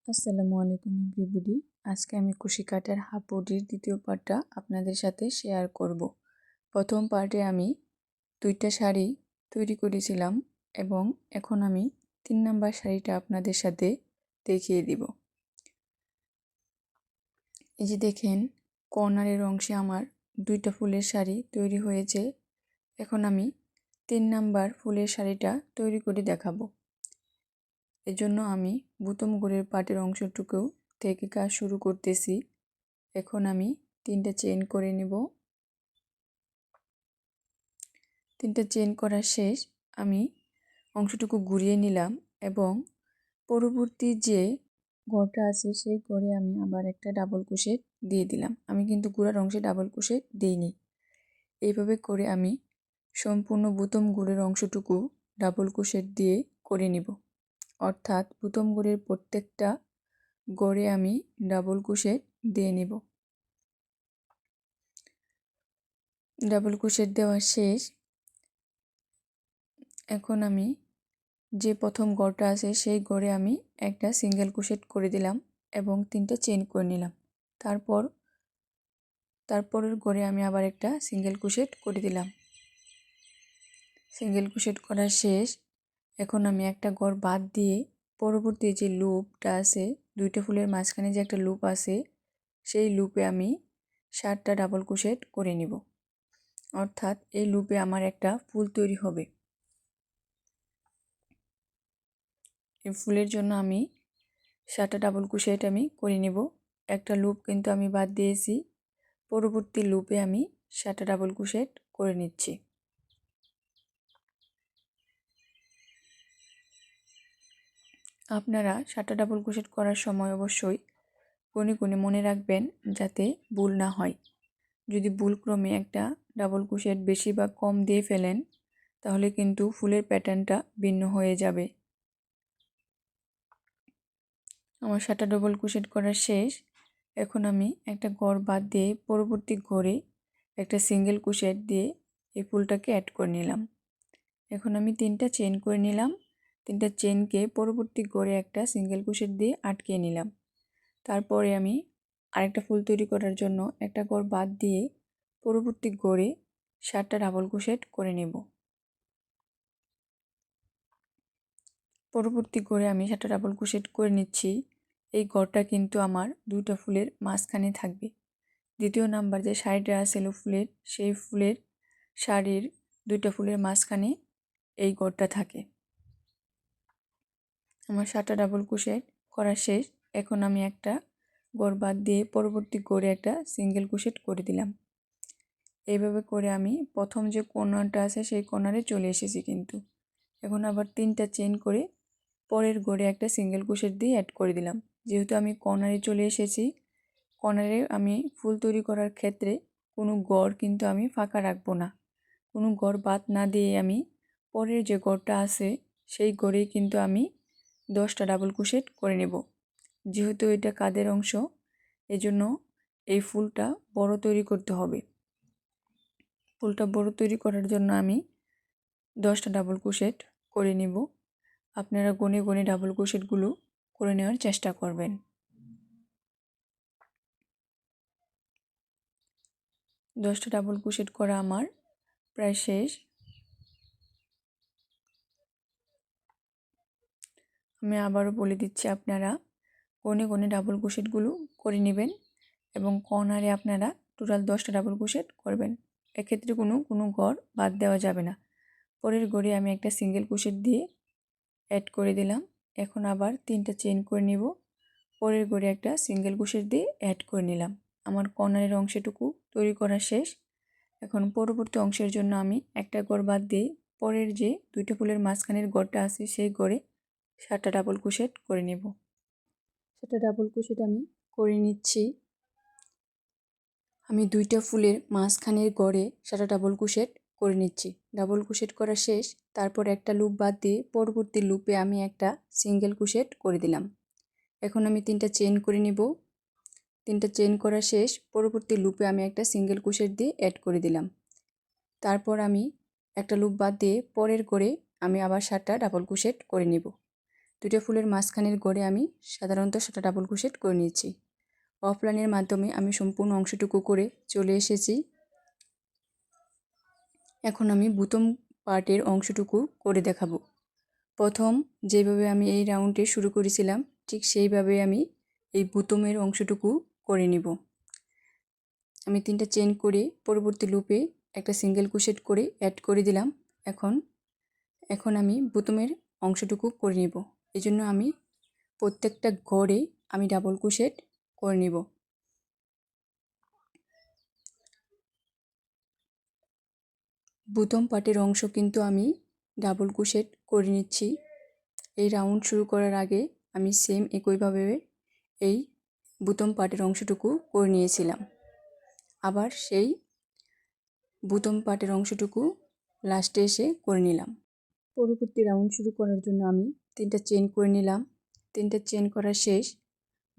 আসসালামু আলাইকুম এভরিবডি। আজকে আমি কুশি কাটার হাফ বডির দ্বিতীয় পার্টটা আপনাদের সাথে শেয়ার করব। প্রথম পার্টে আমি 2টা শাড়ি তৈরি করেছিলাম এবং এখন আমি 3 নাম্বার শাড়িটা আপনাদের সাথে দেখিয়ে দিব। এই যে দেখেন, কর্নারের অংশে আমার 2টা ফুলের শাড়ি তৈরি হয়েছে। এখন আমি 3 নাম্বার ফুলের শাড়িটা তৈরি করে দেখাবো। এজন্য আমি বুতাম গোড়ের পাটের অংশটুকু থেকে কাজ শুরু করতেছি। এখন আমি 3টা চেইন করে নেব। 3টা চেইন করা শেষ, আমি অংশটুকু ঘুরিয়ে নিলাম এবং পরবর্তী যে ঘরটা আছে সেই ঘরে আমি আবার একটা ডাবল ক্রোশেট দিয়ে দিলাম। আমি কিন্তু গোড়ার অংশে ডাবল ক্রোশেট দিইনি। এইভাবে করে আমি সম্পূর্ণ বুতাম গোড়ের অংশটুকু ডাবল ক্রোশেট দিয়ে করে নিব। অর্থাৎ বুতাম গোড়ের প্রত্যেকটা গড়ে আমি ডাবল ক্রোশেট দিয়ে নিব। ডাবল ক্রোশেট দেওয়া শেষ। এখন আমি যে প্রথম ঘরটা আছে সেই ঘরে আমি একটা সিঙ্গেল ক্রোশেট করে দিলাম এবং 3টা চেইন করে নিলাম। তারপরের ঘরে আমি আবার একটা সিঙ্গেল ক্রোশেট করে দিলাম। সিঙ্গেল ক্রোশেট করা শেষ। এখন আমি একটা ঘর বাদ দিয়ে পরবর্তী যে লুপটা আছে, 2টা ফুলের মাঝখানে যে একটা লুপ আছে, সেই লুপে আমি 7টা ডাবল ক্রোশেট করে নিব। অর্থাৎ এই লুপে আমার একটা ফুল তৈরি হবে। এই ফুলের জন্য আমি 7টা ডাবল ক্রোশেট আমি করে নেব। একটা লুপ কিন্তু আমি বাদ দিয়েছি, পরবর্তী লুপে আমি 7টা ডাবল ক্রোশেট করে নিচ্ছি। আপনারা 7টা ডাবল ক্রোশেট করার সময় অবশ্যই কোণে কোণে মনে রাখবেন যাতে ভুল না হয়। যদি ভুলক্রমে একটা ডাবল ক্রোশেট বেশি বা কম দিয়ে ফেলেন তাহলে কিন্তু ফুলের প্যাটার্নটা ভিন্ন হয়ে যাবে। আমার 7টা ডাবল ক্রোশেট করা শেষ। এখন আমি একটা ঘর বাদ দিয়ে পরবর্তী ঘরে একটা সিঙ্গেল ক্রোশেট দিয়ে এই ফুলটাকে অ্যাড করে নিলাম। এখন আমি 3টা চেইন করে নিলাম। 3টা চেইনকে পরবর্তী ঘরে একটা সিঙ্গেল ক্রোশেট দিয়ে আটকে নিলাম। তারপরে আমি আরেকটা ফুল তৈরি করার জন্য একটা ঘর বাদ দিয়ে পরবর্তী ঘরে 7টা ডাবল ক্রোশেট করে নেব। পরবর্তী ঘরে আমি 7টা ডাবল ক্রোশেট করে নিচ্ছি। এই ঘরটা কিন্তু আমার 2টা ফুলের মাঝখানে থাকবে। দ্বিতীয় নাম্বার যে শাড়িটা আছে ফুলের, সেই ফুলের শাড়ির 2টা ফুলের মাঝখানে এই ঘরটা থাকে। আমার 7টা ডাবল ক্রোশেট করা শেষ। এখন আমি একটা ঘর বাদ দিয়ে পরবর্তী ঘরে একটা সিঙ্গেল ক্রোশেট করে দিলাম। এইভাবে করে আমি প্রথম যে কর্নারটা আছে সেই কর্নারে চলে এসেছি। কিন্তু এখন আবার 3টা চেইন করে পরের ঘরে একটা সিঙ্গেল ক্রোশেট দিয়ে অ্যাড করে দিলাম। যেহেতু আমি কর্নারে চলে এসেছি, কর্নারে আমি ফুল তৈরি করার ক্ষেত্রে কোনো ঘর কিন্তু আমি ফাঁকা রাখবো না। কোনো ঘর বাদ না দিয়ে আমি পরের যে ঘরটা আছে সেই ঘরেই কিন্তু আমি 10টা ডাবল ক্রোশেট করে নেব। যেহেতু এটা কাঁধের অংশ, এজন্য এই ফুলটা বড় তৈরি করতে হবে। ফুলটা বড় তৈরি করার জন্য আমি 10টা ডাবল ক্রোশেট করে নেব। আপনারা গনে গনে ডাবল ক্রোশেটগুলো করে নেওয়ার চেষ্টা করবেন। 10টা ডাবল ক্রোশেট করা আমার প্রায় শেষ। আমি আবারও বলে দিচ্ছি, আপনারা গনে গনে ডাবল ক্রোশেটগুলো করে নেবেন এবং কর্নারে আপনারা টোটাল 10টা ডাবল ক্রোশেট করবেন। এক্ষেত্রে কোনো ঘর বাদ দেওয়া যাবে না। পরের ঘরে আমি একটা সিঙ্গেল ক্রোশেট দিয়ে অ্যাড করে দিলাম। এখন আবার 3টা চেইন করে নিব। পরের ঘরে একটা সিঙ্গেল ক্রোশেট দিয়ে অ্যাড করে নিলাম। আমার কর্নারের অংশটুকু তৈরি করা শেষ। এখন পরবর্তী অংশের জন্য আমি একটা ঘর বাদ দিয়ে পরের যে 2টা ফুলের মাঝখানের ঘরটা আছে সেই ঘরে 7টা ডাবল ক্রোশেট করে নেব। 7টা ডাবল ক্রোশেট আমি করে নিচ্ছি। আমি 2টা ফুলের মাঝখানের ঘরে 7টা ডাবল ক্রোশেট করে নিচ্ছি। ডাবল ক্রোশেট করা শেষ। তারপর একটা লুপ বাদ দিয়ে পরবর্তী লুপে আমি একটা সিঙ্গেল ক্রোশেট করে দিলাম। এখন আমি 3টা চেইন করে নিব। 3টা চেইন করা শেষ। পরবর্তী লুপে আমি একটা সিঙ্গেল ক্রোশেট দিয়ে অ্যাড করে দিলাম। তারপর আমি একটা লুপ বাদ দিয়ে পরের ঘরে আমি আবার 7টা ডাবল ক্রোশেট করে নিব। দুইটা ফুলের মাঝখানের গড়ে আমি সাধারণত 7টা ডাবল ক্রোশেট করে নিয়েছি। অফলাইনের মাধ্যমে আমি সম্পূর্ণ অংশটুকু করে চলে এসেছি। এখন আমি বুতম পার্টের অংশটুকু করে দেখাবো। প্রথম যেভাবে আমি এই রাউন্ডে শুরু করেছিলাম ঠিক সেইভাবে আমি এই বুতমের অংশটুকু করে নিব। আমি 3টা চেইন করে পরবর্তী লুপে একটা সিঙ্গেল ক্রোশেট করে অ্যাড করে দিলাম। এখন আমি বুতমের অংশটুকু করে নিব। এজন্য আমি প্রত্যেকটা ঘরে আমি ডাবল ক্রোশেট করে নিব। বুতম পার্টের অংশ কিন্তু আমি ডাবল ক্রোশেট করে নিচ্ছি। এই রাউন্ড শুরু করার আগে আমি সেম একইভাবে এই বুতম পার্টের অংশটুকু করে নিয়েছিলাম। আবার সেই বুতম পার্টের অংশটুকু লাস্টে এসে করে নিলাম। পরবর্তী রাউন্ড শুরু করার জন্য আমি 3টা চেইন করে নিলাম। 3টা চেইন করা শেষ।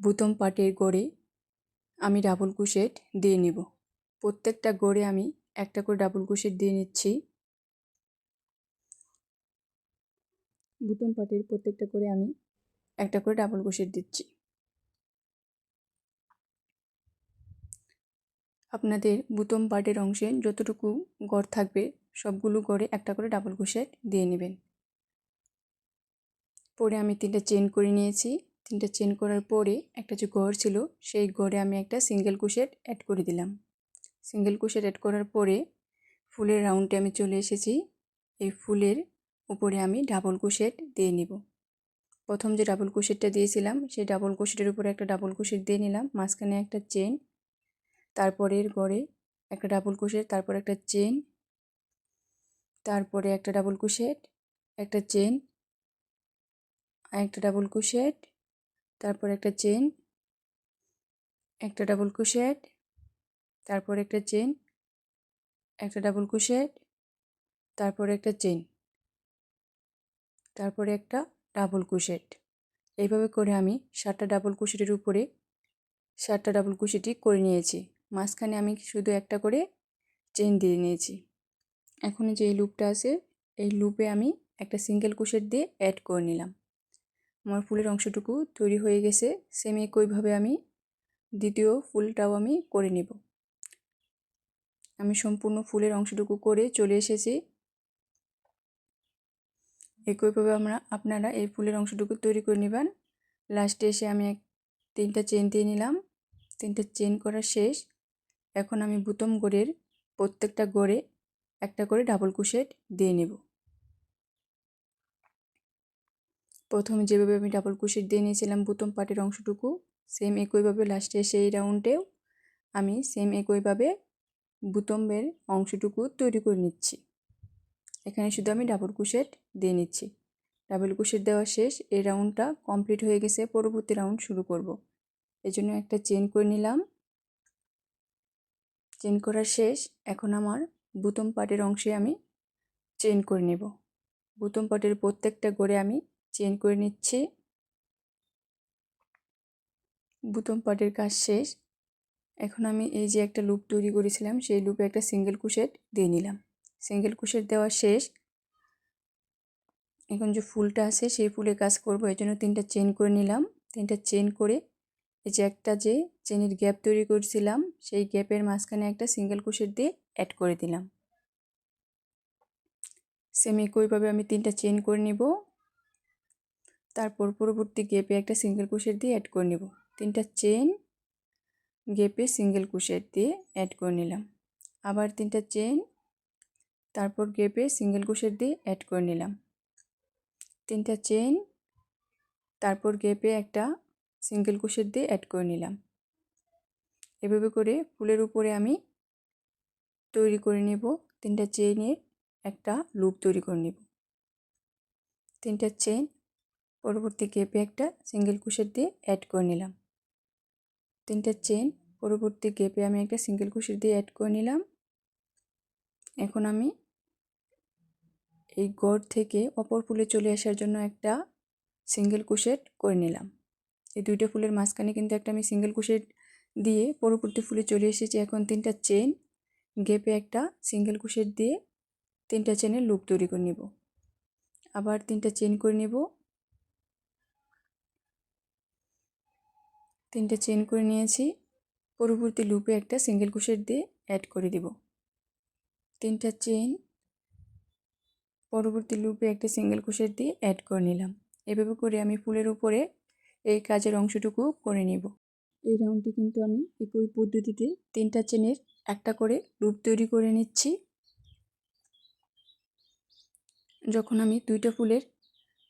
বুতম পার্টের গড়ে আমি ডাবল ক্রোশেট দিয়ে নিব। প্রত্যেকটা গড়ে আমি একটা করে ডাবল ক্রোশেট দিয়ে নিচ্ছি। বুতম পার্টের প্রত্যেকটা করে আমি একটা করে ডাবল ক্রোশেট দিচ্ছি। আপনাদের বুতম পার্টের অংশে যতটুকু গড় থাকবে সবগুলো গড়ে একটা করে ডাবল ক্রোশেট দিয়ে নেবেন। পরে আমি 3টা চেইন করে নিয়েছি। 3টা চেইন করার পরে একটা যে গড় ছিল সেই গড়ে আমি একটা সিঙ্গেল ক্রোশেট অ্যাড করে দিলাম। সিঙ্গেল ক্রোশেট অ্যাড করার পরে ফুলের রাউন্ডে আমি চলে এসেছি। এই ফুলের উপরে আমি ডাবল ক্রোশেট দিয়ে নিব। প্রথম যে ডাবল ক্রোশেটটা দিয়েছিলাম সেই ডাবল ক্রোশেটের উপরে একটা ডাবল ক্রোশেট দিয়ে নিলাম, মাঝখানে একটা চেইন, তারপরের গড়ে একটা ডাবল ক্রোশেট, তারপর একটা চেইন, তারপরে একটা ডাবল ক্রোশেট, একটা চেইন, একটা ডাবল ক্রোশেট, তারপর একটা চেইন, একটা ডাবল ক্রোশেট, তারপর একটা চেইন, একটা ডাবল ক্রোশেট, তারপরে একটা চেইন, তারপরে একটা ডাবল ক্রোশেট। এইভাবে করে আমি 7টা ডাবল ক্রোশেটের উপরে 7টা ডাবল ক্রোশেটই করে নিয়েছি। মাঝখানে আমি শুধু একটা করে চেইন দিয়ে নিয়েছি। এখন যে এই লুপটা আছে এই লুপে আমি একটা সিঙ্গেল ক্রোশেট দিয়ে অ্যাড করে নিলাম। আমার ফুলের অংশটুকু তৈরি হয়ে গেছে। সেম একইভাবে আমি দ্বিতীয় ফুলটাও আমি করে নেব। আমি সম্পূর্ণ ফুলের অংশটুকু করে চলে এসেছি। একইভাবে আপনারা এই ফুলের অংশটুকু তৈরি করে নেবেন। লাস্টে এসে আমি 3টা চেইন দিয়ে নিলাম। 3টা চেইন করা শেষ। এখন আমি বুতম গড়ের প্রত্যেকটা গড়ে একটা করে ডাবল ক্রোশেট দিয়ে নেব। প্রথমে যেভাবে আমি ডাবল ক্রোশেট দিয়ে নিয়েছিলাম বুতম পার্টের অংশটুকু সেম একইভাবে লাস্টে এসে এই রাউন্ডেও আমি সেম একইভাবে বুতমের অংশটুকু তৈরি করে নিচ্ছি। এখানে শুধু আমি ডাবল ক্রোশেট দিয়ে নিচ্ছি। ডাবল ক্রোশেট দেওয়া শেষ। এই রাউন্ডটা কমপ্লিট হয়ে গেছে। পরবর্তী রাউন্ড শুরু করব। এজন্য একটা চেইন করে নিলাম। চেইন করা শেষ। এখন আমার বুতম পার্টের অংশে আমি চেইন করে নেব। বুতম পার্টের প্রত্যেকটা গড়ে আমি চেইন করে নিচ্ছি। বুতম পার্টের কাজ শেষ। এখন আমি এই যে একটা লুপ তৈরি করেছিলাম সেই লুপে একটা সিঙ্গেল ক্রোশেট দিয়ে নিলাম। সিঙ্গেল ক্রোশেট দেওয়া শেষ। এখন যে ফুলটা আছে সেই ফুলের কাজ করব, এর জন্য 3টা চেইন করে নিলাম। 3টা চেইন করে এই যে একটা যে চেইনের গ্যাপ তৈরি করেছিলাম সেই গ্যাপের মাঝখানে একটা সিঙ্গেল ক্রোশেট দিয়ে অ্যাড করে দিলাম। সেম একইভাবে আমি 3টা চেইন করে নিব। তারপর পরবর্তী গ্যাপে একটা সিঙ্গেল ক্রোশেট দিয়ে অ্যাড করে নিব। 3টা চেইন, গ্যাপে সিঙ্গেল ক্রোশেট দিয়ে অ্যাড করে নিলাম। আবার 3টা চেইন, তারপর গ্যাপে সিঙ্গেল ক্রোশেট দিয়ে অ্যাড করে নিলাম। 3টা চেইন, তারপর গ্যাপে একটা সিঙ্গেল ক্রোশেট দিয়ে অ্যাড করে নিলাম। এভাবে করে ফুলের উপরে আমি তৈরি করে নেব। 3টা চেইনের একটা লুপ তৈরি করে নেব। 3টা চেইন, পরবর্তী গ্যাপে একটা সিঙ্গেল ক্রোশেট দিয়ে অ্যাড করে নিলাম। 3টা চেইন, পরবর্তী গ্যাপে আমি একটা সিঙ্গেল ক্রোশেট দিয়ে অ্যাড করে নিলাম। এখন আমি এই গড় থেকে অপর ফুলে চলে আসার জন্য একটা সিঙ্গেল ক্রোশেট করে নিলাম। এই দুইটা ফুলের মাঝখানে কিন্তু একটা আমি সিঙ্গেল ক্রোশেট দিয়ে পরবর্তী ফুলে চলে এসেছি। এখন 3টা চেইন, গ্যাপে একটা সিঙ্গেল ক্রোশেট দিয়ে 3টা চেইনের লুপ তৈরি করে নেব। আবার 3টা চেইন করে নেব। 3টে চেন করে নিয়েছি। পরবর্তী লুপে একটা সিঙ্গেল ক্রোশেট দিয়ে অ্যাড করে দিব। 3টা চেন, পরবর্তী লুপে একটা সিঙ্গেল ক্রোশেট দিয়ে অ্যাড করে নিলাম। এভাবে করে আমি ফুলের উপরে এই কাজের অংশটুকু করে নিব। এই রাউন্ডটি কিন্তু আমি একই পদ্ধতিতে 3টা চেনের একটা করে লুপ তৈরি করে নিচ্ছি। যখন আমি 2টা ফুলের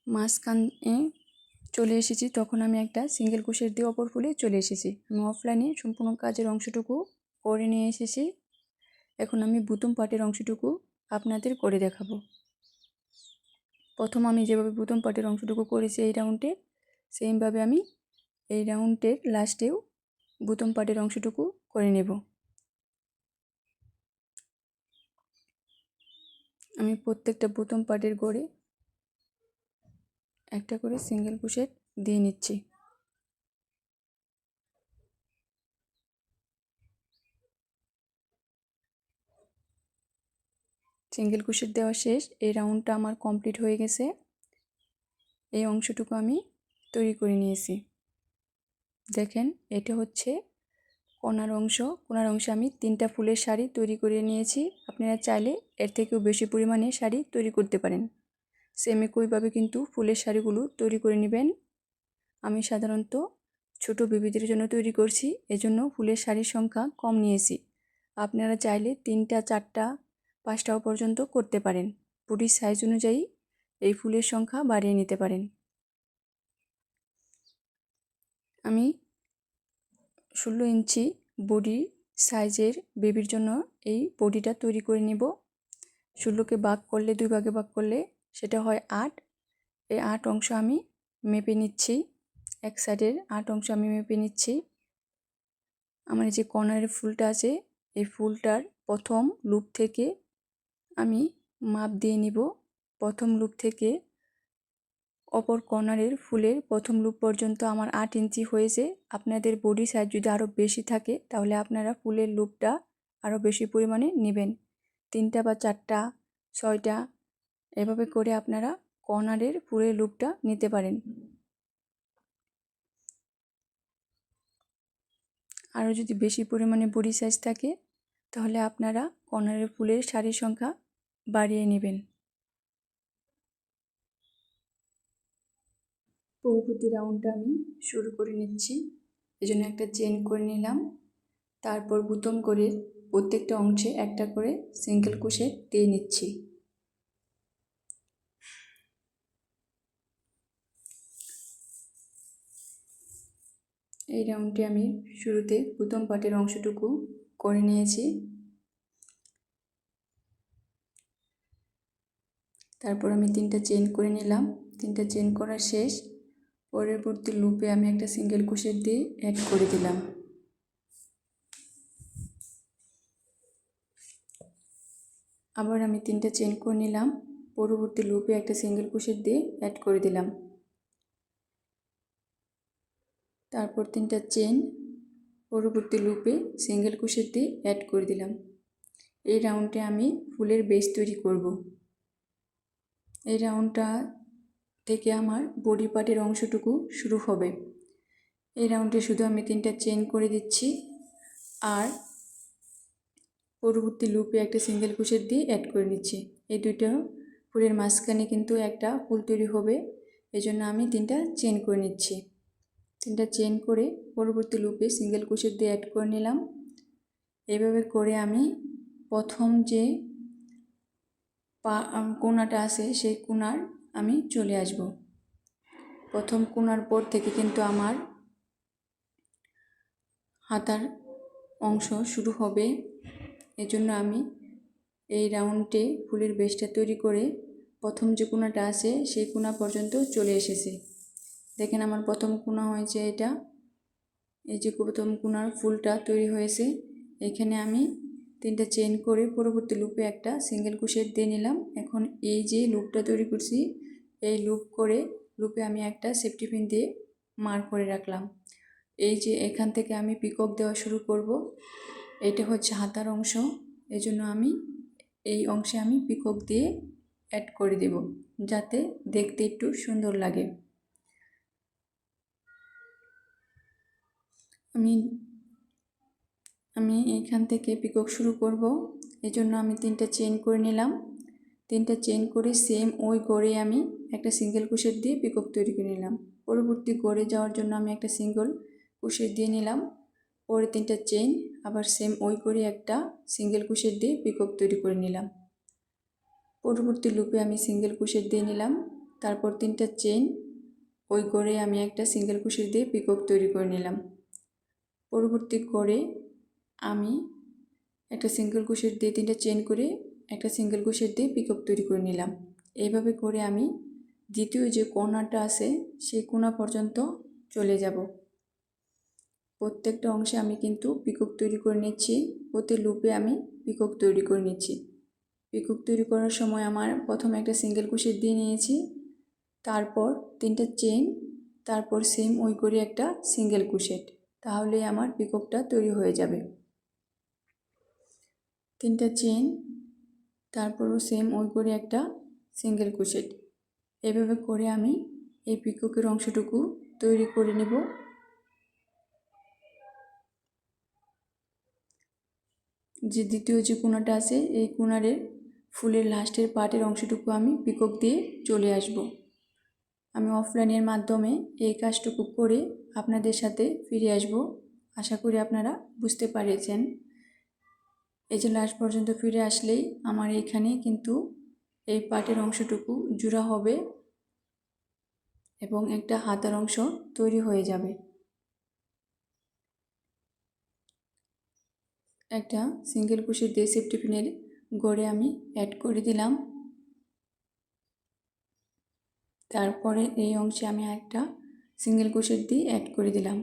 মাঝখানে চলে এসেছি তখন আমি একটা সিঙ্গেল ক্রোশেট দিয়ে অপর ফুলে চলে এসেছি। আমি অফলাইনে সম্পূর্ণ কাজের অংশটুকু করে নিয়ে এসেছি। এখন আমি বুতাম পাটের অংশটুকু আপনাদের করে দেখাবো। প্রথম আমি যেভাবে বুতাম পাটের অংশটুকু করেছি এই রাউন্ডে, সেমভাবে আমি এই রাউন্ডের লাস্টেও বুতাম পাটের অংশটুকু করে নেব। আমি প্রত্যেকটা বুতাম পাটের গোড়ে একটা করে সিঙ্গেল ক্রোশেট দিয়ে নিচ্ছি। সিঙ্গেল ক্রোশেট দেওয়া শেষ। এই রাউন্ডটা আমার কমপ্লিট হয়ে গেছে। এই অংশটুকু আমি তৈরি করে নিয়েছি। দেখেন, এটা হচ্ছে কোণার অংশ। কোণার অংশে আমি 3টা ফুলের শাড়ি তৈরি করে নিয়েছি। আপনারা চাইলে এর থেকেও বেশি পরিমাণে শাড়ি তৈরি করতে পারেন। সেম একইভাবে কিন্তু ফুলের শাড়িগুলো তৈরি করে নেবেন। আমি সাধারণত ছোট বেবিদের জন্য তৈরি করছি, এজন্য ফুলের শাড়ির সংখ্যা কম নিয়েছি। আপনারা চাইলে 3টা 4টা 5টাও পর্যন্ত করতে পারেন। বডির সাইজ অনুযায়ী এই ফুলের সংখ্যা বাড়িয়ে নিতে পারেন। আমি 16 ইঞ্চি বডি সাইজের বেবির জন্য এই বডিটা তৈরি করে নেব। 16কে ভাগ করলে 2 ভাগে ভাগ করলে সেটা হয় 8। এই 8 অংশ আমি মেপে নিচ্ছি। এক সাইডের 8 অংশ আমি মেপে নিচ্ছি। আমার যে কর্নারের ফুলটা আছে এই ফুলটার প্রথম লুপ থেকে আমি মাপ দিয়ে নিব। প্রথম লুপ থেকে অপর কর্নারের ফুলের প্রথম লুপ পর্যন্ত আমার 8 ইঞ্চি হয়েছে। আপনাদের বডি সাইজ যদি আরও বেশি থাকে তাহলে আপনারা ফুলের লুপটা আরও বেশি পরিমাণে নেবেন। 3টা বা 4টা 6টা এভাবে করে আপনারা কর্নারের ফুলের লুপটা নিতে পারেন। আরও যদি বেশি পরিমাণে বডি সাইজ থাকে তাহলে আপনারা কর্নারের ফুলের শাড়ির সংখ্যা বাড়িয়ে নেবেন। পরবর্তী রাউন্ডটা আমি শুরু করে নিচ্ছি। এজন্য একটা চেন করে নিলাম। তারপর বুতাম করে প্রত্যেকটা অংশে একটা করে সিঙ্গেল ক্রোশেট দিয়ে নিচ্ছি। এই রাউন্ডটি আমি শুরুতে বুতাম পাটের অংশটুকু করে নিয়েছি। তারপর আমি 3টা চেন করে নিলাম। 3টা চেন করা শেষ। পরবর্তী লুপে আমি একটা সিঙ্গেল ক্রোশেট দিয়ে অ্যাড করে দিলাম। আবার আমি 3টা চেন করে নিলাম। পরবর্তী লুপে একটা সিঙ্গেল ক্রোশেট দিয়ে অ্যাড করে দিলাম। তারপর 3টা চেন, পরবর্তী লুপে সিঙ্গেল ক্রোশেট দিয়ে অ্যাড করে দিলাম। এই রাউন্ডে আমি ফুলের বেস তৈরি করব। এই রাউন্ডটা থেকে আমার বডি পার্টের অংশটুকু শুরু হবে। এই রাউন্ডে শুধু আমি 3টা চেন করে দিচ্ছি আর পরবর্তী লুপে একটা সিঙ্গেল ক্রোশেট দিয়ে অ্যাড করে নিচ্ছি। এই দুটো ফুলের মাঝখানে কিন্তু একটা ফুল তৈরি হবে, এজন্য আমি 3টা চেন করে নিচ্ছি। 3টা চেন করে পরবর্তী লুপে সিঙ্গেল ক্রোশেট দিয়ে অ্যাড করে নিলাম। এভাবে করে আমি প্রথম যে কোণাটা আছে সেই কোণার আমি চলে আসব। প্রথম কোণার পর থেকে কিন্তু আমার হাতার অংশ শুরু হবে। এজন্য আমি এই রাউন্ডে ফুলের বেসটা তৈরি করে প্রথম যে কোণাটা আছে সেই কোণা পর্যন্ত চলে এসেছি। দেখেন আমার প্রথম কোণা হয়েছে এটা। এই যে প্রথম কোণার ফুলটা তৈরি হয়েছে, এখানে আমি 3টা চেন করে পরবর্তী লুপে একটা সিঙ্গেল ক্রোশেট দিয়ে নিলাম। এখন এই যে লুপটা তৈরি করছি এই লুপে আমি একটা সেফটি পিন দিয়ে মার্ক করে রাখলাম। এই যে এখান থেকে আমি পিকক দেওয়া শুরু করব। এটা হচ্ছে হাতার অংশ, এজন্য আমি এই অংশে আমি পিকক দিয়ে অ্যাড করে দেব যাতে দেখতে একটু সুন্দর লাগে। আমি এখান থেকে পিকক শুরু করব। এজন্য আমি 3টা চেইন করে নিলাম। 3টা চেইন করে সেম ওই গড়ে আমি একটা সিঙ্গেল ক্রোশেট দিয়ে পিকক তৈরি করে নিলাম। পরবর্তী গড়ে যাওয়ার জন্য আমি একটা সিঙ্গেল ক্রোশেট দিয়ে নিলাম। পরে 3টা চেইন, আবার সেম ওই করে একটা সিঙ্গেল ক্রোশেট দিয়ে পিকক তৈরি করে নিলাম। পরবর্তী লুপে আমি সিঙ্গেল ক্রোশেট দিয়ে নিলাম। তারপর 3টা চেইন, ওই গড়ে আমি একটা সিঙ্গেল ক্রোশেট দিয়ে পিকক তৈরি করে নিলাম। পরবর্তী গড়ে আমি একটা সিঙ্গেল ক্রোশেট দিয়ে 3টা চেইন করে একটা সিঙ্গেল ক্রোশেট দিয়ে পিকক তৈরি করে নিলাম। এইভাবে করে আমি দ্বিতীয় যে কোণাটা আছে সেই কোণা পর্যন্ত চলে যাব। প্রত্যেকটা অংশে আমি কিন্তু পিকক তৈরি করে নিচ্ছি। প্রতি লুপে আমি পিকক তৈরি করে নিচ্ছি। পিকক তৈরি করার সময় আমার প্রথমে একটা সিঙ্গেল ক্রোশেট দিয়ে নিয়েছি, তারপর 3টা চেইন, তারপর সেম ওই করে একটা সিঙ্গেল ক্রোশেট, তাহলেই আমার পিককটা তৈরি হয়ে যাবে। 3টা চেইন, তারপরও সেম ওই করে একটা সিঙ্গেল ক্রোশেট, এভাবে করে আমি এই পিককের অংশটুকু তৈরি করে নেব। যে দ্বিতীয় যে কোণাটা আছে এই কোণারের ফুলের লাস্টের পার্টের অংশটুকু আমি পিকক দিয়ে চলে আসব। আমি অফলাইনের মাধ্যমে এই কাজটুকু করে আপনাদের সাথে ফিরে আসব। আশা করি আপনারা বুঝতে পেরেছেন। এই যে লাস্ট পর্যন্ত ফিরে আসলেই আমার এইখানে কিন্তু এই পার্টের অংশটুকু জোড়া হবে এবং একটা হাতার অংশ তৈরি হয়ে যাবে। একটা সিঙ্গেল ক্রোশেট দিয়ে সেফটি পিনের গড়ে আমি অ্যাড করে দিলাম। তারপরে এই অংশে আমি একটা সিঙ্গেল ক্রোশেট দিয়ে অ্যাড করে দিলাম।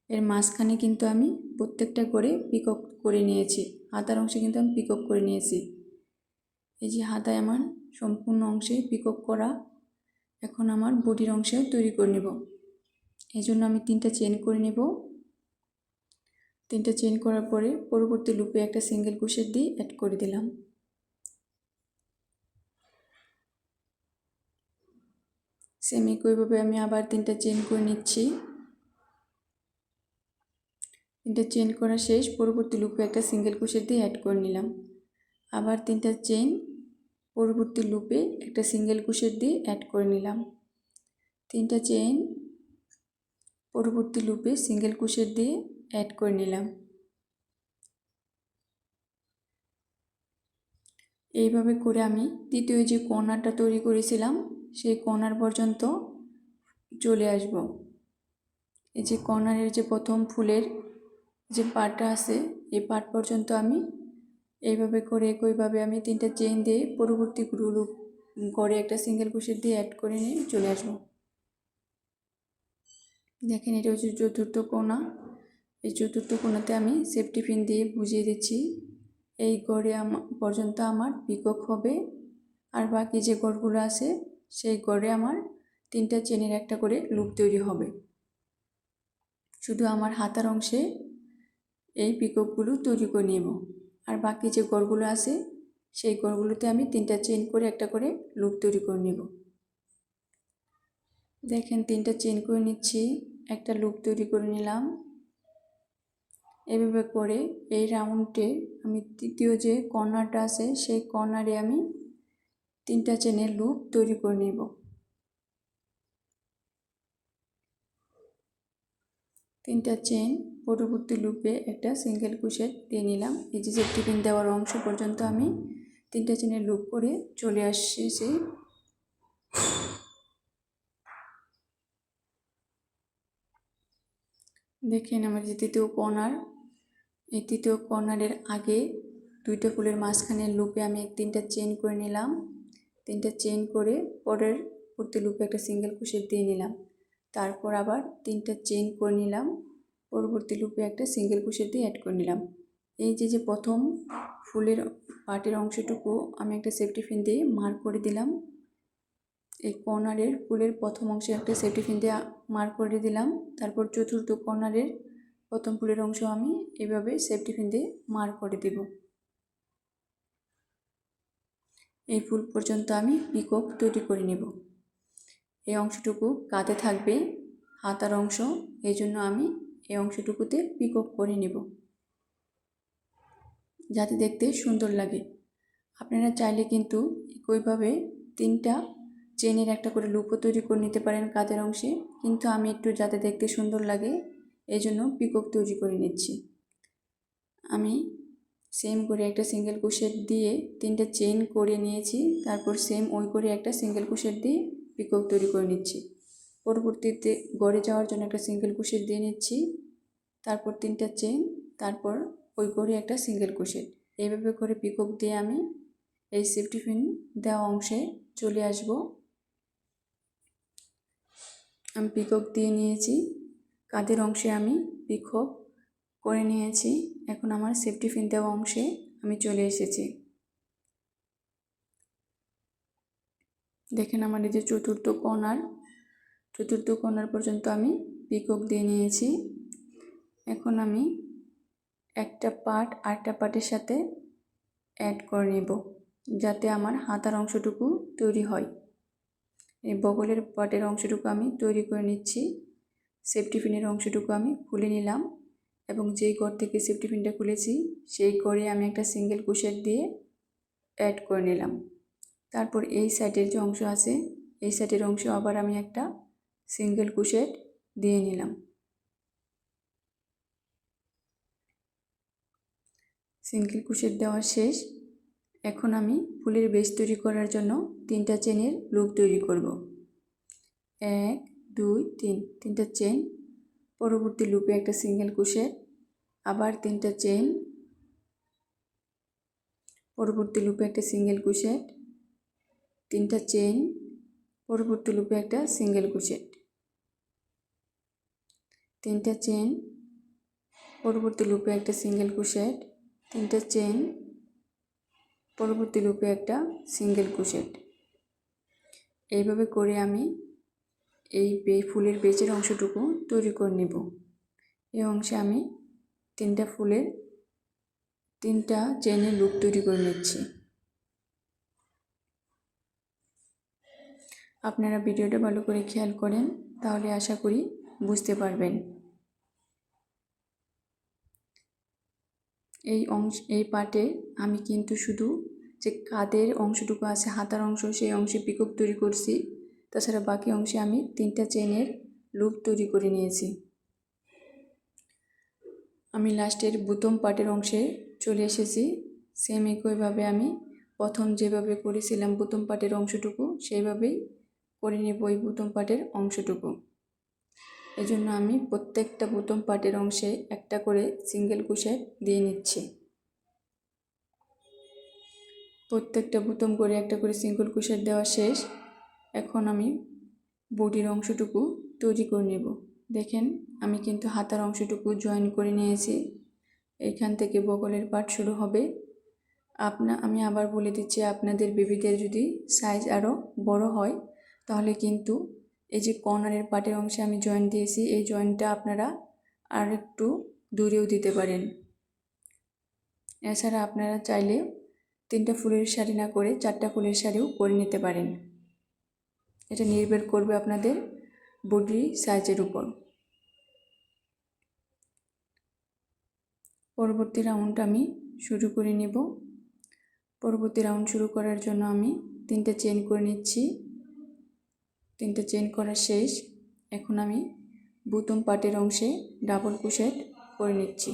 এর মাঝখানে কিন্তু আমি প্রত্যেকটা করে পিকক করে নিয়েছি। হাতার অংশে কিন্তু আমি পিকক করে নিয়েছি। এই যে হাতায় আমার সম্পূর্ণ অংশে পিকক করা। এখন আমার বডির অংশেও তৈরি করে নেব। এই জন্য আমি 3টা চেইন করে নেব। 3টা চেইন করার পরে পরবর্তী লুপে একটা সিঙ্গেল ক্রোশেট দিয়ে অ্যাড করে দিলাম। সেম একইভাবে আমি আবার 3টা চেইন করে নিচ্ছি। 3টা চেইন করা শেষ। পরবর্তী লুপে একটা সিঙ্গেল ক্রোশেট দিয়ে অ্যাড করে নিলাম। আবার 3টা চেইন, পরবর্তী লুপে একটা সিঙ্গেল ক্রোশেট দিয়ে অ্যাড করে নিলাম। 3টা চেইন, পরবর্তী লুপে সিঙ্গেল ক্রোশেট দিয়ে অ্যাড করে নিলাম। এইভাবে করে আমি দ্বিতীয় যে কর্নারটা তৈরি করেছিলাম সেই কর্নার পর্যন্ত চলে আসব। এই যে কর্নারের যে প্রথম ফুলের যে পার্টটা আছে এই পার্ট পর্যন্ত আমি এইভাবে করে একইভাবে আমি 3টা চেইন দিয়ে পরবর্তী লুপ করে একটা সিঙ্গেল ক্রোশেট দিয়ে অ্যাড করে নিয়ে চলে আসব। দেখেন এটা হচ্ছে চতুর্থ কোণা। এই চতুর্থ কোণাতে আমি সেফটি পিন দিয়ে বুঝিয়ে দিচ্ছি এই গড়ে পর্যন্ত আমার পিকক হবে, আর বাকি যে গড়গুলো আছে সেই গড়ে আমার 3টা চেনের একটা করে লুপ তৈরি হবে। শুধু আমার হাতার অংশে এই পিককগুলো তৈরি করে নেব, আর বাকি যে গড়গুলো আছে সেই গড়গুলোতে আমি 3টা চেন করে একটা করে লুপ তৈরি করে নেব। দেখেন 3টা চেন করে নিচ্ছি, একটা লুপ তৈরি করে নিলাম। এভাবে করে এই রাউন্ডে আমি তৃতীয় যে কর্নারটা আছে সেই কর্নারে আমি 3টা চেনের লুপ তৈরি করে নেব। 3টা চেন, পরবর্তী লুপে একটা সিঙ্গেল ক্রোশেট দিয়ে নিলাম। এই যে সেফটি পিন দেওয়ার অংশ পর্যন্ত আমি 3টা চেনের লুপ করে চলে আসছি। দেখেন আমার যে তৃতীয় কর্নার, এই তৃতীয় কর্নারের আগে 2টা ফুলের মাঝখানের লুপে আমি 3টা চেন করে নিলাম। 3টা চেন করে পরের প্রতি লুপে একটা সিঙ্গেল ক্রোশেট দিয়ে নিলাম। তারপর আবার 3টা চেন করে নিলাম, পরবর্তী লুপে একটা সিঙ্গেল ক্রোশেট দিয়ে অ্যাড করে নিলাম। এই যে প্রথম ফুলের পার্টের অংশটুকু আমি একটা সেফটি পিন দিয়ে মার্ক করে দিলাম। এই কর্নারের ফুলের প্রথম অংশে একটা সেফটি পিন দিয়ে মার্ক করে দিলাম। তারপর চতুর্থ কর্নারের প্রথম ফুলের অংশ আমি এভাবে সেফটি পিন দিয়ে মার্ক করে দেব। এই ফুল পর্যন্ত আমি পিকক তৈরি করে নেব। এই অংশটুকু কাঁধে থাকবে হাতার অংশ, এই জন্য আমি এই অংশটুকুতে পিকক করে নেব যাতে দেখতে সুন্দর লাগে। আপনারা চাইলে কিন্তু একইভাবে 3টা চেনের একটা করে লুপও তৈরি করে নিতে পারেন কাঁধের অংশে, কিন্তু আমি একটু যাতে দেখতে সুন্দর লাগে এই জন্য পিকক তৈরি করে নিচ্ছি। আমি সেম করে একটা সিঙ্গেল ক্রোশেট দিয়ে 3টা চেন করে নিয়েছি, তারপর সেম ওই করে একটা সিঙ্গেল ক্রোশেট দিয়ে পিকক তৈরি করে নিচ্ছি। পরবর্তীতে গড়ে যাওয়ার জন্য একটা সিঙ্গেল ক্রোশেট দিয়ে নিচ্ছি, তারপর 3টা চেন, তারপর ওই করে একটা সিঙ্গেল ক্রোশেট। এইভাবে করে পিকক দিয়ে আমি এই সেফটি পিন দেওয়া অংশে চলে আসব। আমি পিকক দিয়ে নিয়েছি, কাঁধের অংশে আমি পিকক করে নিয়েছি। এখন আমার সেফটি পিন দেওয়া অংশে আমি চলে এসেছি। দেখেন আমার এই যে চতুর্থ কর্নার পর্যন্ত আমি পিকক দিয়ে নিয়েছি। এখন আমি একটা পার্ট আরেকটা পার্টের সাথে অ্যাড করে নেব যাতে আমার হাতার অংশটুকু তৈরি হয়। এই বগলের পার্টের অংশটুকু আমি তৈরি করে নিচ্ছি। সেফটি পিনের অংশটুকু আমি খুলে নিলাম এবং যেই ঘর থেকে সেফটি পিনটা খুলেছি সেই ঘরে আমি একটা সিঙ্গেল ক্রোশেট দিয়ে অ্যাড করে নিলাম। তারপর এই সাইডের যে অংশ আছে এই সাইডের অংশ আবার আমি একটা সিঙ্গেল ক্রোশেট দিয়ে নিলাম। সিঙ্গেল ক্রোশেট দেওয়া শেষ। এখন আমি ফুলের বেস তৈরি করার জন্য 3টা চেনের লুপ তৈরি করব। 1 2 3, 3টা চেন, পরবর্তী লুপে একটা সিঙ্গেল ক্রোশেট, আবার 3টা চেন, পরবর্তী লুপে একটা সিঙ্গেল ক্রোশেট, 3টা চেন, পরবর্তী লুপে একটা সিঙ্গেল ক্রোশেট, 3টা চেন, পরবর্তী লুপে একটা সিঙ্গেল ক্রোশেট, 3টা চেন, পরবর্তী লুপে একটা সিঙ্গেল ক্রোশেট। এইভাবে করে আমি এই ফুলের বেজের অংশটুকু তৈরি করে নেব। এই অংশে আমি 3টা চেনের লুপ তৈরি করে নিচ্ছি। আপনারা ভিডিওটা ভালো করে খেয়াল করেন, তাহলে আশা করি বুঝতে পারবেন। এই পার্টে আমি কিন্তু শুধু যে কাঁধের অংশটুকু আছে হাতার অংশ সেই অংশে পিকক তৈরি করছি, তাছাড়া বাকি অংশে আমি 3টা চেনের লুপ তৈরি করে নিয়েছি। আমি লাস্টের বুতম পার্টের অংশে চলে এসেছি। সেম একইভাবে আমি প্রথম যেভাবে করেছিলাম বুতম পার্টের অংশটুকু সেইভাবেই করে নেব এই বুতম পার্টের অংশটুকু। এজন্য আমি প্রত্যেকটা বুতম পার্টের অংশে একটা করে সিঙ্গেল ক্রোশেট দিয়ে নিচ্ছি। প্রত্যেকটা বুতম করে একটা করে সিঙ্গেল ক্রোশেট দেওয়া শেষ। এখন আমি বডির অংশটুকু তৈরি করে নেব। দেখেন আমি কিন্তু হাতার অংশটুকু জয়েন করে নিয়েছি। এইখান থেকে বগলের পার্ট শুরু হবে। আমি আবার বলে দিচ্ছি, আপনাদের বেবিদের যদি সাইজ আরও বড় হয় তাহলে কিন্তু এই যে কর্নারের পার্টের অংশে আমি জয়েন দিয়েছি এই জয়েনটা আপনারা আর একটু দূরেও দিতে পারেন। এছাড়া আপনারা চাইলে 3টা ফুলের শাড়ি না করে 4টা ফুলের শাড়িও করে নিতে পারেন। এটা নির্ভর করবে আপনাদের বডি সাইজের উপর। পরবর্তী রাউন্ড আমি শুরু করে নেব। পরবর্তী রাউন্ড শুরু করার জন্য আমি 3টা চেন করে নিচ্ছি। 3টা চেন করা শেষ। এখন আমি বুতম পার্টের অংশে ডাবল ক্রোশেট করে নিচ্ছি।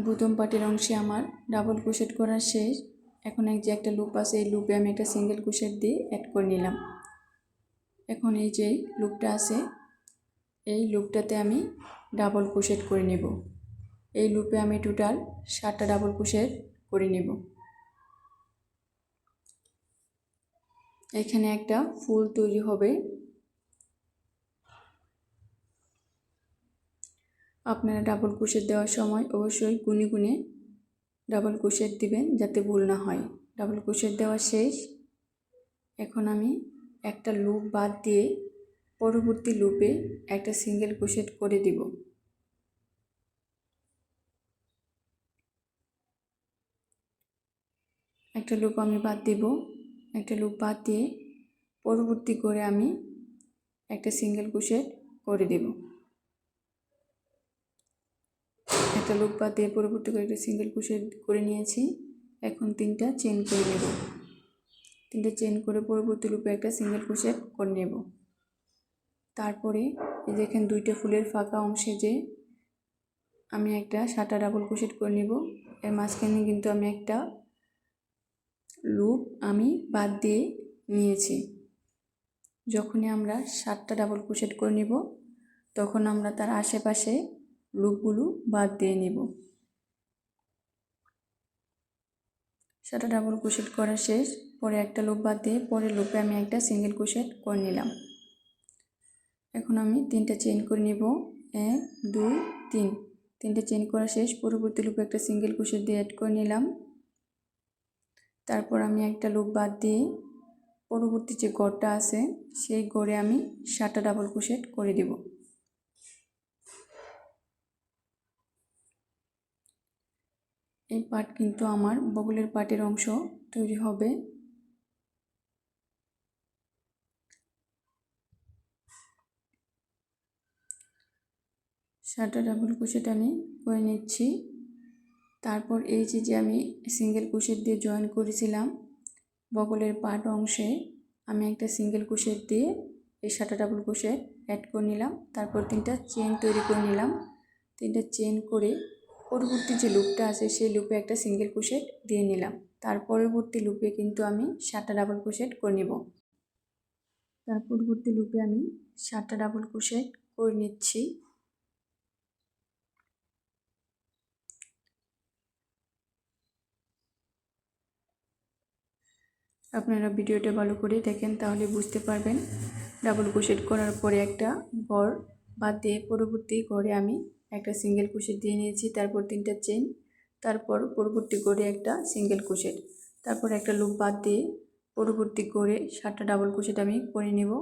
বুতম পার্টের অংশে আমার ডাবল ক্রোশেট করা শেষ। এখন এই যে একটা লুপ আছে এই লুপে আমি একটা সিঙ্গেল ক্রোশেট দিয়ে অ্যাড করে নিলাম। এখন এই যে লুপটা আছে এই লুপটাতে আমি ডাবল ক্রোশেট করে নেব। এই লুপে আমি টোটাল 7টা ডাবল ক্রোশেট করে নেব। এখানে একটা ফুল তৈরি হবে। আপনারা ডাবল ক্রোশেট দেওয়ার সময় অবশ্যই গুনে গুনে ডাবল ক্রোশেট দিবেন যাতে ভুল না হয়। ডাবল ক্রোশেট দেওয়া শেষ। এখন আমি একটা লুপ বাদ দিয়ে পরবর্তী লুপে একটা সিঙ্গেল ক্রোশেট করে দিব। একটা লুপ আমি বাদ দিব, একটা লুপ বাদ দিয়ে পরবর্তী করে আমি একটা সিঙ্গেল ক্রোশেট করে দেব। একটা লুপ বাদ দিয়ে পরবর্তী করে একটা সিঙ্গেল ক্রোশেট করে নিয়েছি। এখন 3টা চেন করে নেব। 3টা চেন করে পরবর্তী লুপে একটা সিঙ্গেল ক্রোশেট করে নেব। তারপরে এই দেখেন 2টা ফুলের ফাঁকা অংশে যে আমি একটা 7টা ডাবল ক্রোশেট করে নেব। এর মাঝখানে কিন্তু আমি একটা লুপ বাদ দিয়ে নিয়েছি। যখনই আমরা 7টা ডাবল ক্রোশেট করে নেব তখন আমরা তার আশেপাশে লুপগুলো বাদ দিয়ে নেব। 7টা ডাবল ক্রোশেট করা শেষ। পরে একটা লুপ বাদ দিয়ে পরের লুপে আমি একটা সিঙ্গেল ক্রোশেট করে নিলাম। এখন আমি 3টা চেইন করে নেব। 1 2 3, 3টে চেইন করা শেষ। পরবর্তী লুপে একটা সিঙ্গেল ক্রোশেট দিয়ে অ্যাড করে নিলাম। তারপর আমি একটা লুপ বাদ দিয়ে পরবর্তী যে ঘরটা আছে সেই ঘরে আমি 7টা ডাবল ক্রোশেট করে দেব। এই পার্ট কিন্তু আমার বগলের পার্টের অংশ তৈরি হবে। সাতটা ডাবল ক্রোশেট আমি করে নিচ্ছি। তারপর এই যে আমি সিঙ্গেল ক্রোশেট দিয়ে জয়েন করেছিলাম বগলের পার্ট অংশে, আমি একটা সিঙ্গেল ক্রোশেট দিয়ে এই 7টা ডাবল ক্রোশেট অ্যাড করে নিলাম। তারপর 3টা চেন তৈরি করে নিলাম। 3টা চেন করে পরবর্তী যে লুপটা আছে সেই লুপে একটা সিঙ্গেল ক্রোশেট দিয়ে নিলাম। তার পরবর্তী লুপে কিন্তু আমি 7টা ডাবল ক্রোশেট করে নেব। তার পরবর্তী লুপে আমি 7টা ডাবল ক্রোশেট করে নিচ্ছি। আপনারা ভিডিওটা ভালো করে দেখেন তাহলে বুঝতে পারবেন। ডাবল ক্রোশেট করার পরে একটা ঘর বাদ দিয়ে পরবর্তী ঘরে আমি একটা সিঙ্গেল ক্রোশেট দিয়ে নিয়েছি। তারপর 3টা চেন, তারপর পরবর্তী ঘরে একটা সিঙ্গেল ক্রোশেট, তারপর একটা লুপ বাদ দিয়ে পরবর্তী ঘরে 7টা ডাবল ক্রোশেট আমি করে নেব।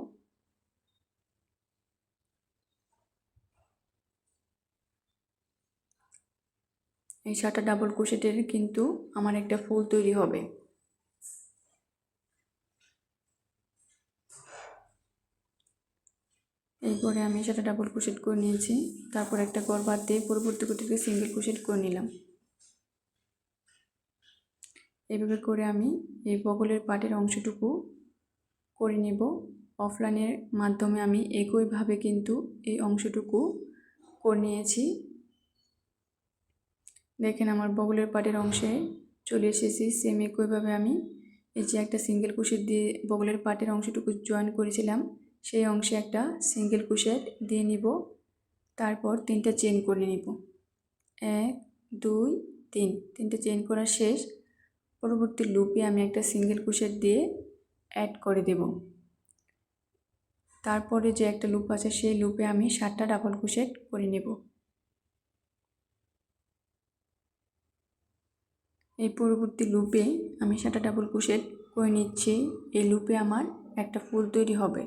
এই 7টা ডাবল ক্রোশেটের কিন্তু আমার একটা ফুল তৈরি হবে। এই করে আমি 7টা ডাবল ক্রোশেট করে নিয়েছি। তারপর একটা ঘর বাদ দিয়ে পরবর্তী ঘরটিতে সিঙ্গেল ক্রোশেট করে নিলাম। এইভাবে করে আমি এই বগলের পাটের অংশটুকু করে নেব। অফলাইনের মাধ্যমে আমি একইভাবে কিন্তু এই অংশটুকু করে নিয়েছি। দেখেন আমার বগলের পাটের অংশে চলে এসেছি। সেম একইভাবে আমি এই যে একটা সিঙ্গেল ক্রোশেট দিয়ে বগলের পাটের অংশটুকু জয়েন করেছিলাম সেই অংশে একটা সিঙ্গেল ক্রোশেট দিয়ে নিব। তারপর 3টা চেইন করে নিব। 1 2 3, 3টে চেইন করা শেষ। পরবর্তী লুপে আমি একটা সিঙ্গেল ক্রোশেট দিয়ে অ্যাড করে দেব। তারপরে যে একটা লুপ আছে সেই লুপে আমি 7টা ডাবল ক্রোশেট করে নেব। এই পরবর্তী লুপে আমি 7টা ডাবল ক্রোশেট করে নিচ্ছি। এই লুপে আমার একটা ফুল তৈরি হবে।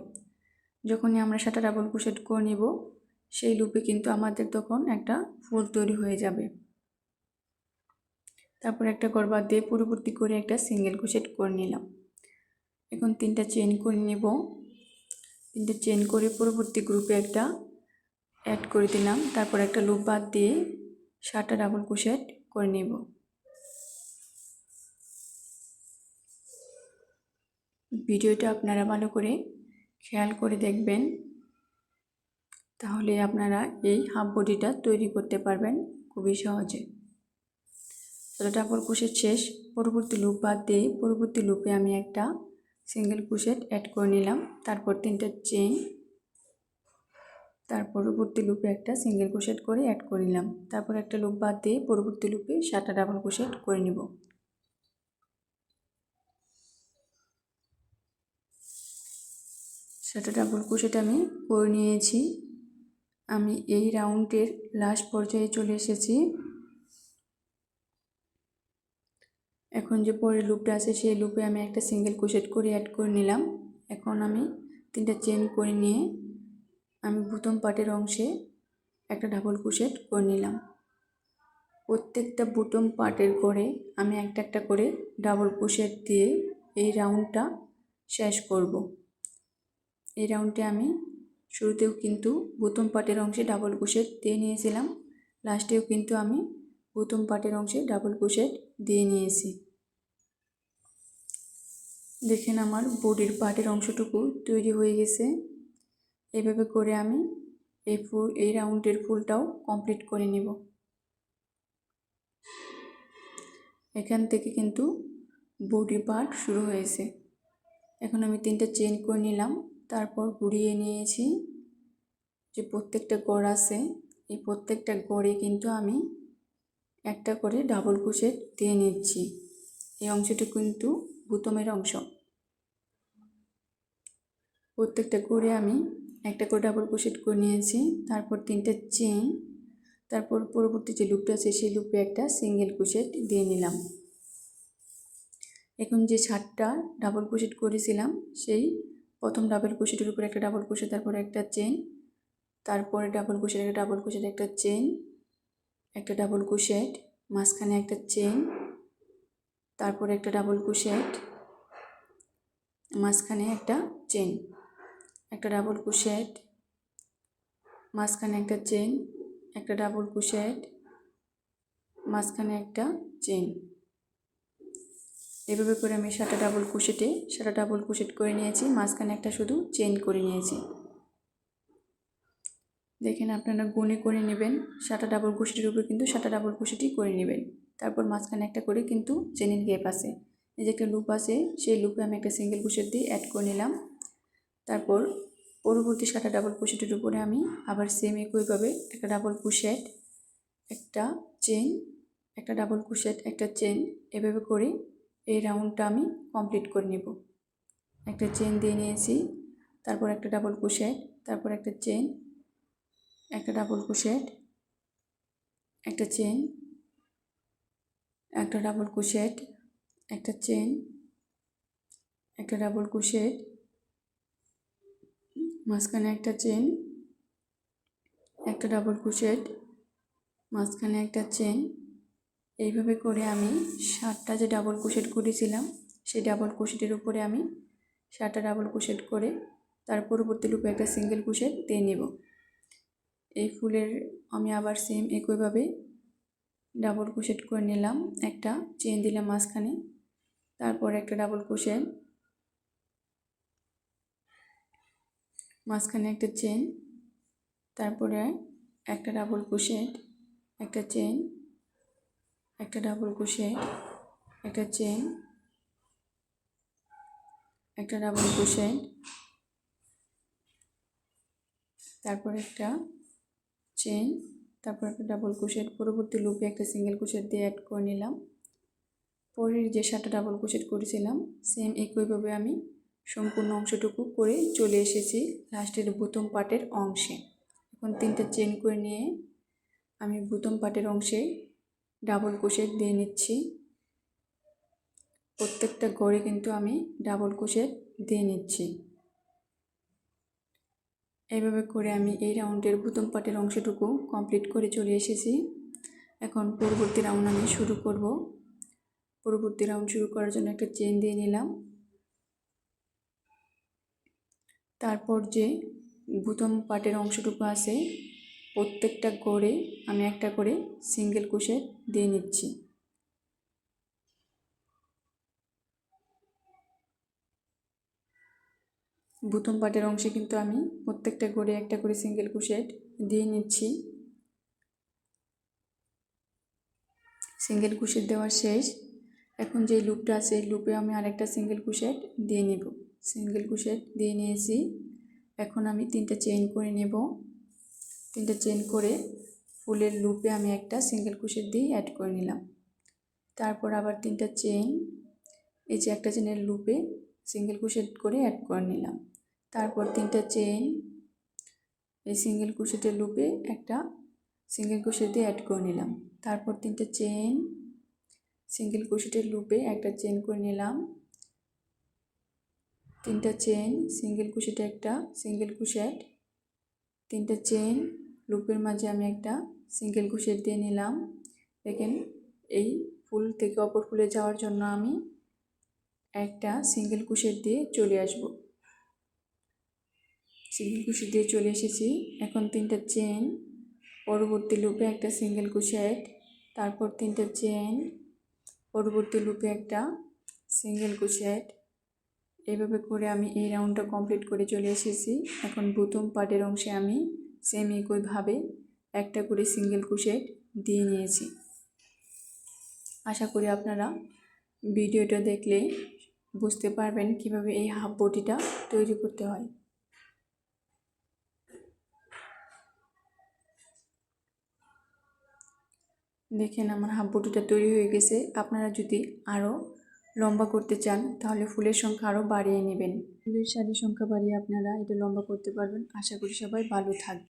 যখনই আমরা 7টা ডাবল ক্রোশেট করে নেব সেই লুপে কিন্তু আমাদের তখন একটা ফুল তৈরি হয়ে যাবে। তারপর একটা ঘর বাদ দিয়ে পরবর্তী করে একটা সিঙ্গেল ক্রোশেট করে নিলাম। এখন 3টা চেইন করে নেব। 3টে চেইন করে পরবর্তী গ্রুপে একটা অ্যাড করে দিলাম। তারপর একটা লুপ বাদ দিয়ে 7টা ডাবল ক্রোশেট করে নেব। ভিডিওটা আপনারা ভালো করে খেয়াল করে দেখবেন, তাহলে আপনারা এই হাফ বডিটা তৈরি করতে পারবেন খুবই সহজে। ডাবল ক্রোশেট শেষ। পরবর্তী লুপ বাদ দিয়ে পরবর্তী লুপে আমি একটা সিঙ্গেল ক্রোশেট অ্যাড করে নিলাম। তারপর 3টা চেইন, তার পরবর্তী লুপে একটা সিঙ্গেল ক্রোশেট করে অ্যাড করে নিলাম। তারপর একটা লুপ বাদ দিয়ে পরবর্তী লুপে 7টা ডাবল ক্রোশেট করে নিব। 7টা ডাবল ক্রোশেট আমি করে নিয়েছি। আমি এই রাউন্ডের লাস্ট পর্যায়ে চলে এসেছি। এখন যে পরের লুপটা আছে সেই লুপে আমি একটা সিঙ্গেল ক্রোশেট করে অ্যাড করে নিলাম। এখন আমি 3টা চেইন করে নিয়ে আমি বুতম পাটের অংশে একটা ডাবল ক্রোশেট করে নিলাম। প্রত্যেকটা বুতম পাটের করে আমি একটা একটা করে ডাবল ক্রোশেট দিয়ে এই রাউন্ডটা শেষ করব। এই রাউন্ডে আমি শুরুতেও কিন্তু বুতম পাটের অংশে ডাবল ক্রোশেট দিয়ে নিয়েছিলাম, লাস্টেও কিন্তু আমি বুতম পাটের অংশে ডাবল ক্রোশেট দিয়ে নিয়েছি। দেখেন আমার বডির পাটের অংশটুকু তৈরি হয়ে গেছে। এভাবে করে আমি এই রাউন্ডের ফুলটাও কমপ্লিট করে নেব। এখান থেকে কিন্তু বডি পার্ট শুরু হয়েছে। এখন আমি 3টে চেইন করে নিলাম, তারপর ঘুরিয়ে নিয়েছি। যে প্রত্যেকটা গড় আছে এই প্রত্যেকটা গড়ে কিন্তু আমি একটা করে ডাবল ক্রোশেট দিয়ে নিচ্ছি। এই অংশটি কিন্তু বুতমের অংশ। প্রত্যেকটা গড়ে আমি একটা করে ডাবল ক্রোশেট করে নিয়েছি, তারপর 3টে চেইন, তারপর পরবর্তী যে লুপটা আছে সেই লুপে একটা সিঙ্গেল ক্রোশেট দিয়ে নিলাম। এখন যে 7টা ডাবল ক্রোশেট করেছিলাম সেই প্রথম ডাবল ক্রোশেটের উপরে একটা ডাবল ক্রোশেট, তারপরে একটা চেইন, তারপরে ডাবল ক্রোশেট, একটা ডাবল ক্রোশেট, একটা চেইন, একটা ডাবল ক্রোশেট, মাঝখানে একটা চেইন, তারপরে একটা ডাবল ক্রোশেট, মাঝখানে একটা চেইন, একটা ডাবল ক্রোশেট, মাঝখানে একটা চেইন, একটা ডাবল ক্রোশেট, মাঝখানে একটা চেইন। এভাবে করে আমি 7টা ডাবল ক্রোশেট করে নিয়েছি, মাঝখানে একটা শুধু চেইন করে নিয়েছি। দেখেন আপনারা গুনে করে নেবেন, 7টা ডাবল ক্রোশেটের উপর কিন্তু 7টা ডাবল ক্রোশেটই করে নেবেন। তারপর মাঝখানে একটা করে কিন্তু চেইনের গ্যাপ আছে। এই যে একটা লুপ আছে সেই লুপে আমি একটা সিঙ্গেল ক্রোশেট দিয়ে অ্যাড করে নিলাম। তারপর পরবর্তী 7টা ডাবল ক্রোশেটের উপরে আমি আবার সেম একইভাবে একটা ডাবল ক্রোশেট, একটা চেইন, একটা ডাবল ক্রোশেট, একটা চেইন, এভাবে করে এই রাউন্ডটা আমি কমপ্লিট করে নেব। একটা চেইন দিয়ে নিয়েছি, তারপর একটা ডাবল ক্রোশেট, তারপর একটা চেইন, একটা ডাবল ক্রোশেট, একটা চেইন, একটা ডাবল ক্রোশেট, একটা চেইন, একটা ডাবল ক্রোশেট, মাঝখানে একটা চেইন, একটা ডাবল ক্রোশেট, মাঝখানে একটা চেইন। এইভাবে করে আমি 7টা যে ডাবল ক্রোশেট করেছিলাম সেই ডাবল ক্রোশেটের উপরে আমি 7টা ডাবল ক্রোশেট করে তার পরবর্তী লুপে একটা সিঙ্গেল ক্রোশেট দিয়ে নেব। এই ফুলের আমি আবার সেম একইভাবে ডাবল ক্রোশেট করে নিলাম, একটা চেইন দিলাম মাঝখানে, তারপর একটা ডাবল ক্রোশেট, মাঝখানে একটা চেইন, তারপরে একটা ডাবল ক্রোশেট, একটা চেইন, একটা ডাবল ক্রোশেট, একটা চেইন, একটা ডাবল ক্রোশেট, তারপর একটা চেইন, তারপর একটা ডাবল ক্রোশেট, পরবর্তী লুপে একটা সিঙ্গেল ক্রোশেট দিয়ে অ্যাড করে নিলাম। পরের যে 7টা ডাবল ক্রোশেট করেছিলাম সেম একইভাবে আমি সম্পূর্ণ অংশটুকু করে চলে এসেছি লাস্টের বুতম পাটের অংশে। এখন 3টে চেইন করে নিয়ে আমি বুতম পাটের অংশে ডাবল ক্রোশেট দিয়ে নিচ্ছি। প্রত্যেকটা গড়ে কিন্তু আমি ডাবল ক্রোশেট দিয়ে নিচ্ছি। এইভাবে করে আমি এই রাউন্ডের বুতম পাটের অংশটুকু কমপ্লিট করে চলে এসেছি। এখন পরবর্তী রাউন্ড আমি শুরু করব। পরবর্তী রাউন্ড শুরু করার জন্য একটা চেইন দিয়ে নিলাম, তারপর যে বুতম পাটের অংশটুকু আছে প্রত্যেকটা গড়ে আমি একটা করে সিঙ্গেল ক্রোশেট দিয়ে নিচ্ছি। বুতম পাটের অংশে কিন্তু আমি প্রত্যেকটা গড়ে একটা করে সিঙ্গেল ক্রোশেট দিয়ে নিচ্ছি। সিঙ্গেল ক্রোশেট দেওয়া শেষ। এখন যে লুপটা আছে এই লুপে আমি আরেকটা সিঙ্গেল ক্রোশেট দিয়ে নেব। সিঙ্গেল ক্রোশেট দিয়ে নিয়েছি। এখন আমি 3টে চেইন করে নেব। 3টে চেইন করে ফুলের লুপে আমি একটা সিঙ্গেল ক্রোশেট দিয়ে অ্যাড করে নিলাম। তারপর আবার 3টা চেইন, এই যে একটা চেইনের লুপে সিঙ্গেল ক্রোশেট করে অ্যাড করে নিলাম। তারপর 3টা চেইন, এই সিঙ্গেল ক্রোশেটের লুপে একটা সিঙ্গেল ক্রোশেট দিয়ে অ্যাড করে নিলাম। তারপর 3টে চেইন, সিঙ্গেল ক্রোশেটের লুপে একটা চেইন করে নিলাম। 3টা চেইন, সিঙ্গেল ক্রোশেটে একটা সিঙ্গেল ক্রোশেট, 3টা চেইন লুপের মাঝে আমি একটা সিঙ্গেল ক্রোশেট দিয়ে নিলাম। দেখেন এই ফুল থেকে অপর ফুলে যাওয়ার জন্য আমি একটা সিঙ্গেল ক্রোশেট দিয়ে চলে আসব। সিঙ্গেল ক্রোশেট দিয়ে চলে এসেছি। এখন 3টা চেইন, পরবর্তী লুপে একটা সিঙ্গেল ক্রোশেট, তারপর 3টা চেইন, পরবর্তী লুপে একটা সিঙ্গেল ক্রোশেট। এইভাবে করে আমি এই রাউন্ডটা কমপ্লিট করে চলে এসেছি। এখন প্রথম পার্টের অংশে আমি সেম একইভাবে একটা করে সিঙ্গেল ক্রোশেট দিয়ে নিয়েছি। আশা করি আপনারা ভিডিওটা দেখলে বুঝতে পারবেন কিভাবে এই হাফ বডিটা তৈরি করতে হয়। দেখেন আমার হাফ বডিটা তৈরি হয়ে গেছে। আপনারা যদি আরও লম্বা করতে চান তাহলে ফুলের সংখ্যা আরও বাড়িয়ে নেবেন। ফুলের শাড়ির সংখ্যা বাড়িয়ে আপনারা এটা লম্বা করতে পারবেন। আশা করি সবাই ভালো থাকবে।